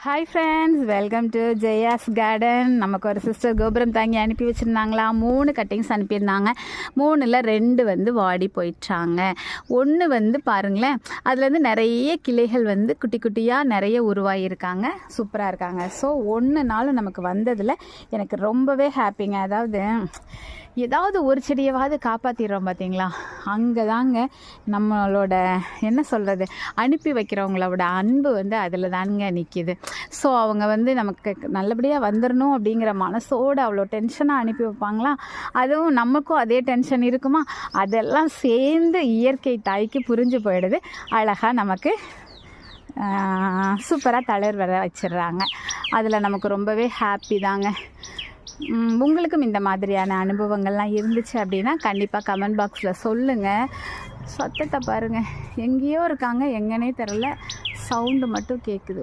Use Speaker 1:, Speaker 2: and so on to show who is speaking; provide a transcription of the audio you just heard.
Speaker 1: Hi friends, welcome to Jaya's garden. நமக்கு ஒரு sister கோபுரம் தாங்கி அனுப்பி வச்சுருந்தாங்களா. 3 கட்டிங்ஸ் அனுப்பியிருந்தாங்க. 3ல் 2 வந்து வாடி போயிட்டாங்க. 1 வந்து பாருங்களேன், அதுலேருந்து நிறைய கிளைகள் வந்து குட்டி குட்டியாக நிறைய உருவாகியிருக்காங்க. சூப்பராக இருக்காங்க. ஸோ 1 நாள் நமக்கு வந்ததில் எனக்கு ரொம்பவே ஹாப்பிங்க. ஏதாவது ஒரு செடியவாவது காப்பாற்றிடுறோம் பார்த்தீங்களா, அங்கே தாங்க நம்மளோட என்ன சொல்கிறது, அனுப்பி வைக்கிறவங்களோட அன்பு வந்து அதில் தாங்க நிற்கிது. ஸோ அவங்க வந்து நமக்கு நல்லபடியாக வந்துடணும் அப்படிங்கிற மனசோடு அவ்வளோ டென்ஷனாக அனுப்பி வைப்பாங்களா. அதுவும் நமக்கும் அதே டென்ஷன் இருக்குமா, அதெல்லாம் சேர்ந்து இயற்கை தாய்க்கு புரிஞ்சு போயிடுது. அழகாக நமக்கு சூப்பராக தளிர் வர வச்சிடுறாங்க. அதில் நமக்கு ரொம்பவே ஹாப்பி தாங்க. உங்களுக்கும் இந்த மாதிரியான அனுபவங்கள்லாம் இருந்துச்சு அப்படின்னா கண்டிப்பாக கமெண்ட் பாக்ஸில் சொல்லுங்கள். சத்தத்தை பாருங்கள், எங்கேயோ இருக்காங்க, எங்கன்னே தெரில, சவுண்டு மட்டும் கேட்குது.